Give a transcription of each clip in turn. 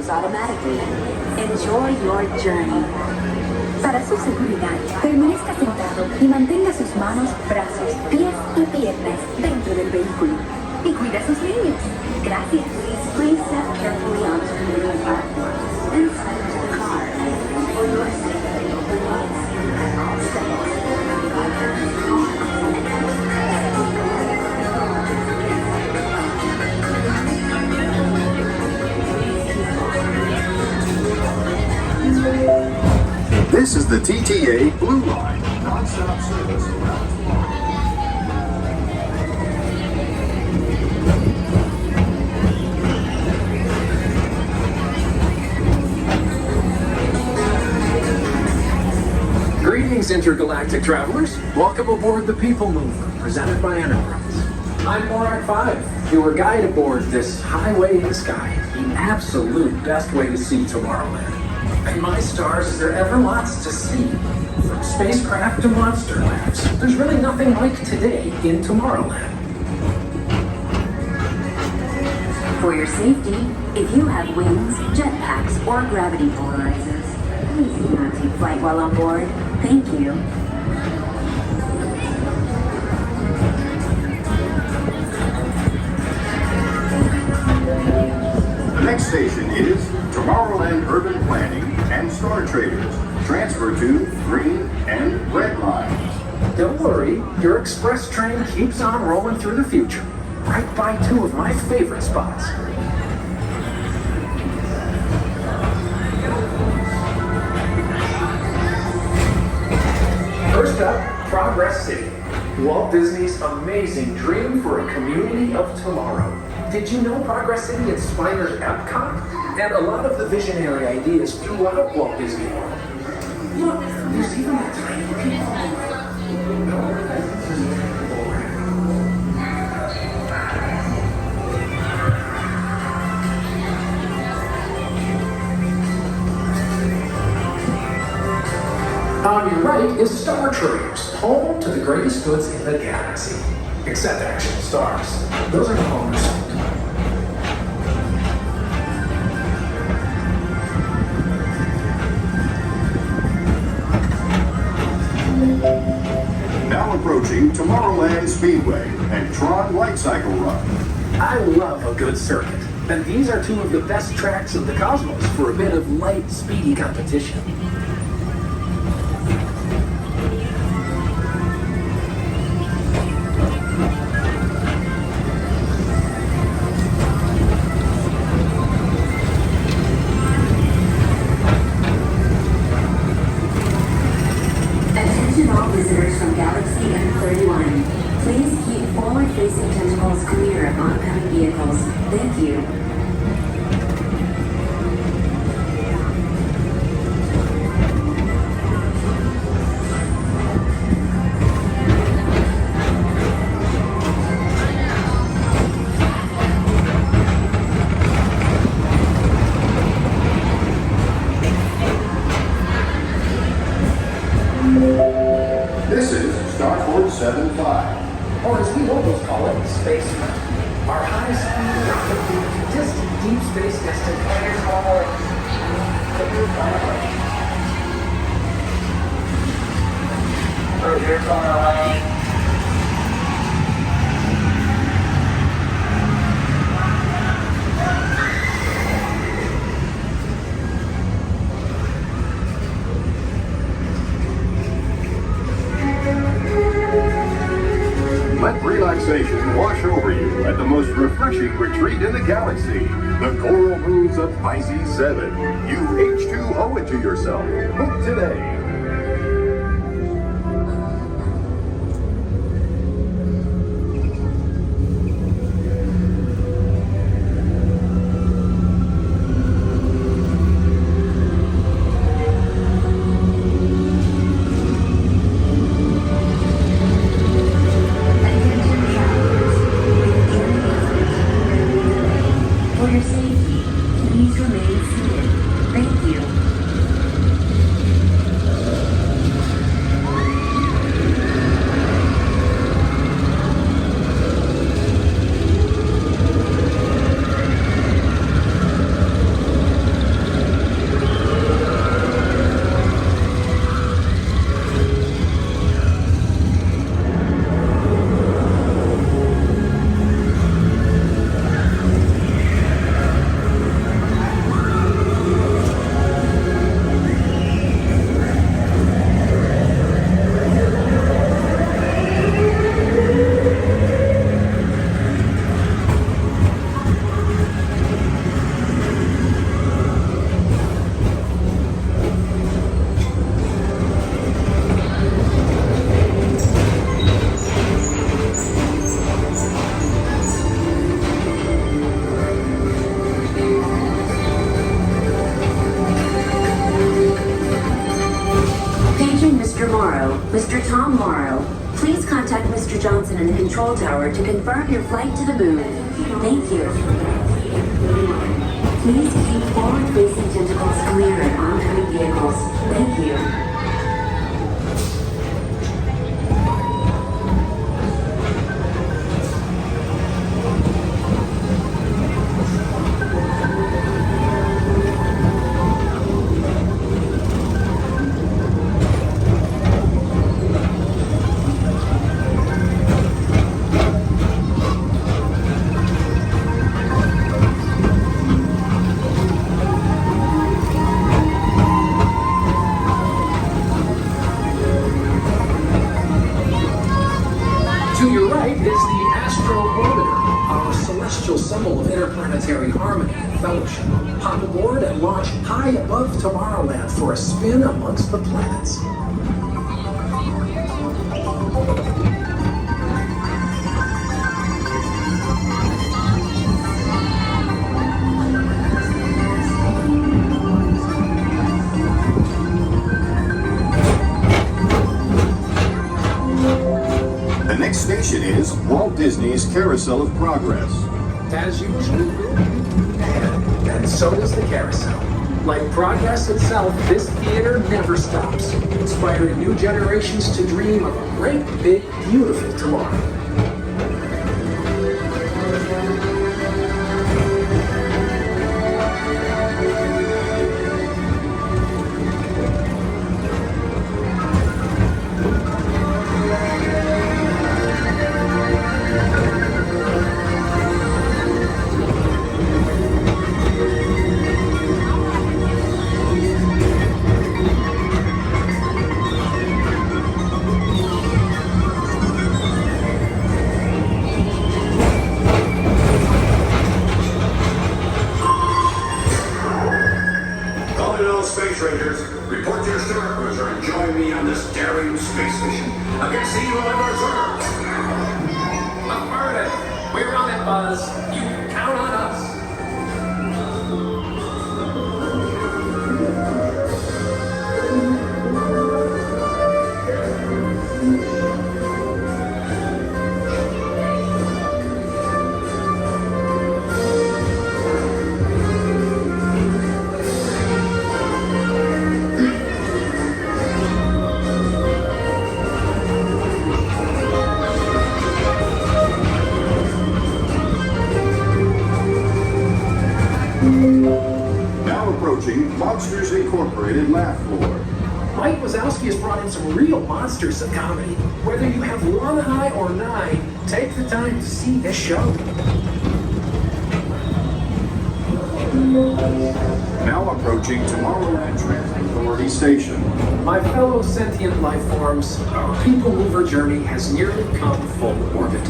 close automatically. Enjoy your journey. Para su seguridad, permanezca sentado y mantenga sus manos, brazos, pies y piernas dentro del vehículo. Y cuida a sus niños. Gracias. Please step carefully onto the middle platform inside of the car. For your safety, please at all steps. This is the TTA Blue Line, non-stop service around Florida. Greetings, intergalactic travelers. Welcome aboard the Peoplemover, presented by Enterprise. I'm Morak 5, your guide aboard this highway in the sky, the absolute best way to see Tomorrowland. And my stars, is there ever lots to see? From spacecraft to monster labs, there's really nothing like today in Tomorrowland. For your safety, if you have wings, jetpacks, or gravity polarizers, please do not take flight while on board. Thank you. The next station is Tomorrowland Urban Planning and Star Traders. Transfer to green and red lines. Don't worry, your express train keeps on rolling through the future, right by two of my favorite spots. First up, Progress City, Walt Disney's amazing dream for a community of tomorrow. Did you know Progress City inspired Epcot? And a lot of the visionary ideas throughout Walt Disney World. Look, there's even a tiny Peoplemover. On your right is Star Traders, home to the greatest goods in the galaxy. Except actual stars. Those are the homes. Now approaching Tomorrowland Speedway and Tron Light Cycle Run. I love a good circuit, and these are two of the best tracks in the cosmos for a bit of light, speedy competition. Attention all visitors from Galaxy M31. Please keep forward-facing tentacles clear of oncoming vehicles. Thank you. This is Starport 75. Or as we locals call it, Space Mountain. Our high-speed rocket to distant deep space destination. Here's Tomorrowland. Let relaxation wash over you at the most refreshing retreat in the galaxy, the Coral Moons of Pisces 7. You H2O it to yourself. Book today. For your safety, please remain seated. Thank you. person in the control tower to confirm your flight to the moon. Thank you. Please keep forward-facing tentacles clear of oncoming vehicles. Thank you. To your right is the Astro-Orbiter, our celestial symbol of interplanetary harmony and fellowship. Hop aboard and launch high above Tomorrowland for a spin amongst the planets. The next station is Walt Disney's Carousel of Progress. As usual, and so does the carousel. Like progress itself, this theater never stops, inspiring new generations to dream of a great, big, beautiful tomorrow. Space Rangers, report to your star cruiser and join me on this daring space mission against the evil Emperor. Affirmative. We're on it, Buzz. You can count on us. Now approaching Monsters Incorporated laugh floor. Mike Wazowski has brought in some real monsters of comedy. Whether you have one eye or nine, take the time to see this show. Now approaching Tomorrowland Transit Authority Station. My fellow sentient life forms, our Peoplemover journey has nearly come full orbit.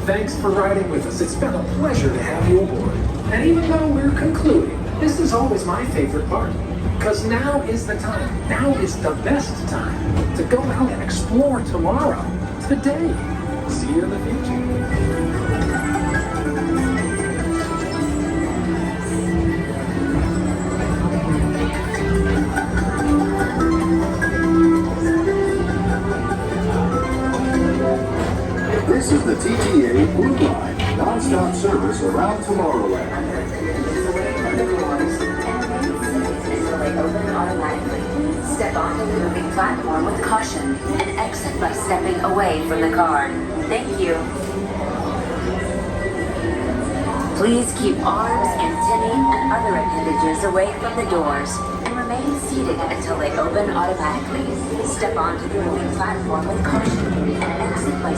Thanks for riding with us. It's been a pleasure to have you aboard. And even though we're concluding, this is always my favorite part. Because now is the time, now is the best time to go out and explore tomorrow, today. See you in the future. This is the TTA Blue Line, non-stop service around Tomorrowland. Open automatically. Step onto the moving platform with caution and exit by stepping away from the card. Thank you. Please keep arms, antennae, and other appendages away from the doors and remain seated until they open automatically. Step onto the moving platform with caution and exit by